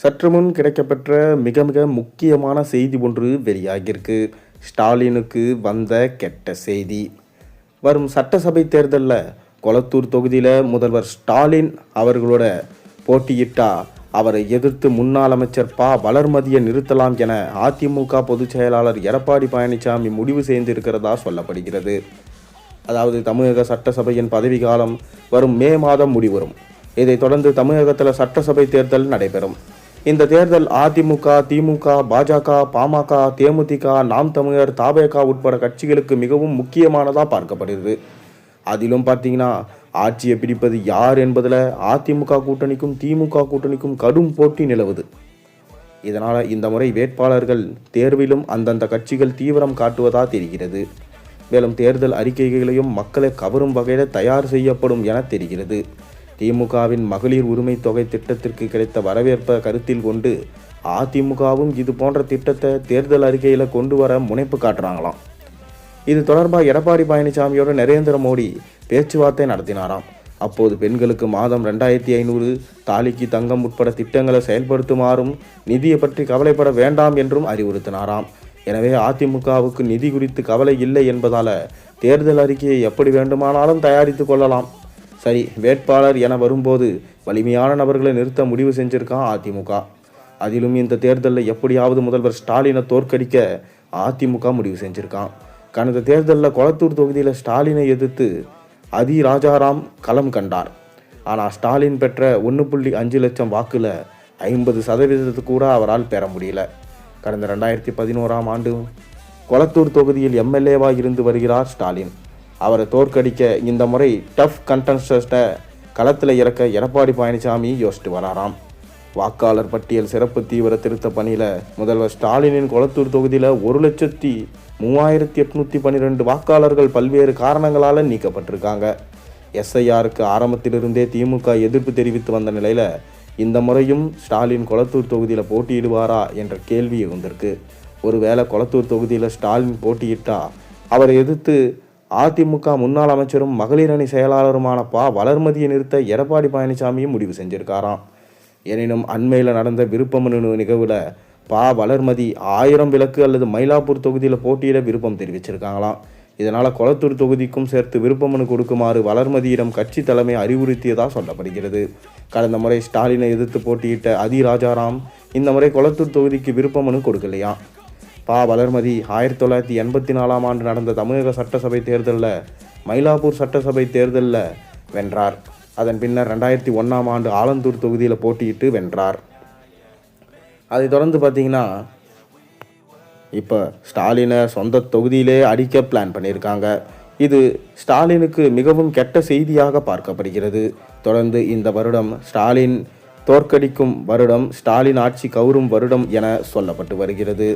சற்று முன் கிடைக்கப்பெற்ற மிக மிக முக்கியமான செய்தி ஒன்று வெளியாகியிருக்கு. ஸ்டாலினுக்கு வந்த கெட்ட செய்தி. வரும் சட்டசபை தேர்தலில் கொளத்தூர் தொகுதியில் முதல்வர் ஸ்டாலின் அவர்களோட போட்டியிட்டா அவரை எதிர்த்து முன்னாள் அமைச்சர் வளர்மதியை நிறுத்தலாம் என அதிமுக பொதுச் செயலாளர் எடப்பாடி பழனிசாமி முடிவு செய்திருக்கிறதா சொல்லப்படுகிறது. அதாவது தமிழக சட்டசபையின் பதவிக்காலம் வரும் மே மாதம் முடிவரும். இதைத் தொடர்ந்து தமிழகத்தில் சட்டசபை தேர்தல் நடைபெறும். இந்த தேர்தல் அதிமுக, திமுக, பாஜக, பாமக, தேமுதிக, நாம் தமிழர், தபேகா உட்பட கட்சிகளுக்கு மிகவும் முக்கியமானதாக பார்க்கப்படுகிறது. அதிலும் பார்த்தீங்கன்னா ஆட்சியை பிடிப்பது யார் என்பதில் அதிமுக கூட்டணிக்கும் திமுக கூட்டணிக்கும் கடும் போட்டி நிலவுது. இதனால் இந்த முறை வேட்பாளர்கள் தேர்விலும் அந்தந்த கட்சிகள் தீவிரம் காட்டுவதா தெரிகிறது. மேலும் தேர்தல் அறிக்கைகளையும் மக்களை கவரும் வகையில் தயார் செய்யப்படும் என தெரிகிறது. திமுகவின் மகளிர் உரிமை தொகை திட்டத்திற்கு கிடைத்த வரவேற்பை கருத்தில் கொண்டு அதிமுகவும் இது போன்ற திட்டத்தை தேர்தல் அறிக்கையில் கொண்டு வர முனைப்பு காட்டுறாங்களாம். இது தொடர்பாக எடப்பாடி பழனிசாமியோட நரேந்திர மோடி பேச்சுவார்த்தை நடத்தினாராம். அப்போது பெண்களுக்கு மாதம் 2500, தாலிக்கு தங்கம் உட்பட திட்டங்களை செயல்படுத்துமாறும் நிதியை பற்றி கவலைப்பட வேண்டாம் என்றும் அறிவுறுத்தினாராம். எனவே அதிமுகவுக்கு நிதி குறித்து கவலை இல்லை என்பதால் தேர்தல் அறிக்கையை எப்படி வேண்டுமானாலும் தயாரித்து கொள்ளலாம். சரி, வேட்பாளர் என வரும்போது வலிமையான நபர்களை நிறுத்த முடிவு செஞ்சிருக்கான் அதிமுக. அதிலும் இந்த தேர்தலில் எப்படியாவது முதல்வர் ஸ்டாலினை தோற்கடிக்க அதிமுக முடிவு செஞ்சிருக்கான். கடந்த தேர்தலில் கொளத்தூர் தொகுதியில் ஸ்டாலினை எதிர்த்து அதி ராஜாராம் களம் கண்டார். ஆனால் ஸ்டாலின் பெற்ற 1.5 லட்சம் வாக்குல 50% கூட அவரால் பெற முடியல. கடந்த 2011ஆம் ஆண்டு கொளத்தூர் தொகுதியில் எம்எல்ஏவாக இருந்து வருகிறார் ஸ்டாலின். அவரை தோற்கடிக்க இந்த முறை டஃப் கண்டஸ்டன்ட்டை களத்தில் இறக்க எடப்பாடி பழனிசாமி யோசித்து வராராம். வாக்காளர் பட்டியல் சிறப்பு தீவிர திருத்த பணியில் முதல்வர் ஸ்டாலினின் கொளத்தூர் தொகுதியில் 1,03,812 வாக்காளர்கள் பல்வேறு காரணங்களால் நீக்கப்பட்டிருக்காங்க. எஸ்ஐஆருக்கு ஆரம்பத்திலிருந்தே திமுக எதிர்ப்பு தெரிவித்து வந்த நிலையில் இந்த முறையும் ஸ்டாலின் கொளத்தூர் தொகுதியில் போட்டியிடுவாரா என்ற கேள்வி வந்திருக்கு. ஒருவேளை கொளத்தூர் தொகுதியில் ஸ்டாலின் போட்டியிட்டா அவரை எதிர்த்து அதிமுக முன்னாள் அமைச்சரும் மகளிர் அணி செயலாளருமான வளர்மதியை நிறுத்த எடப்பாடி பழனிசாமியும் முடிவு செஞ்சிருக்காராம். எனினும் அண்மையில் நடந்த விருப்பமனு நிகழ்வில் வளர்மதி 1000 விளக்கு அல்லது மயிலாப்பூர் தொகுதியில் போட்டியிட விருப்பம் தெரிவிச்சிருக்காங்களாம். இதனால் கொளத்தூர் தொகுதிக்கும் சேர்த்து விருப்பமனு கொடுக்குமாறு வளர்மதியிடம் கட்சி தலைமை அறிவுறுத்தியதாக சொல்லப்படுகிறது. கடந்த முறை ஸ்டாலினை எதிர்த்து போட்டியிட்ட அதி ராஜாராம் இந்த முறை கொளத்தூர் தொகுதிக்கு விருப்பமனு கொடுக்கலையா. வளர்மதி 1984ஆம் ஆண்டு நடந்த தமிழக சட்டசபை தேர்தலில் மயிலாப்பூர் சட்டசபை தேர்தலில் வென்றார். அதன் பின்னர் 2001ஆம் ஆண்டு ஆலந்தூர் தொகுதியில் போட்டியிட்டு வென்றார். அதைத் தொடர்ந்து பார்த்தீங்கன்னா இப்போ ஸ்டாலினை சொந்த தொகுதியிலே அடிக்க பிளான் பண்ணியிருக்காங்க. இது ஸ்டாலினுக்கு மிகவும் கெட்ட செய்தியாக பார்க்கப்படுகிறது. தொடர்ந்து இந்த வருடம் ஸ்டாலின் தோற்கடிக்கும் வருடம், ஸ்டாலின் ஆட்சி கவுரும் வருடம் என சொல்லப்பட்டு வருகிறது.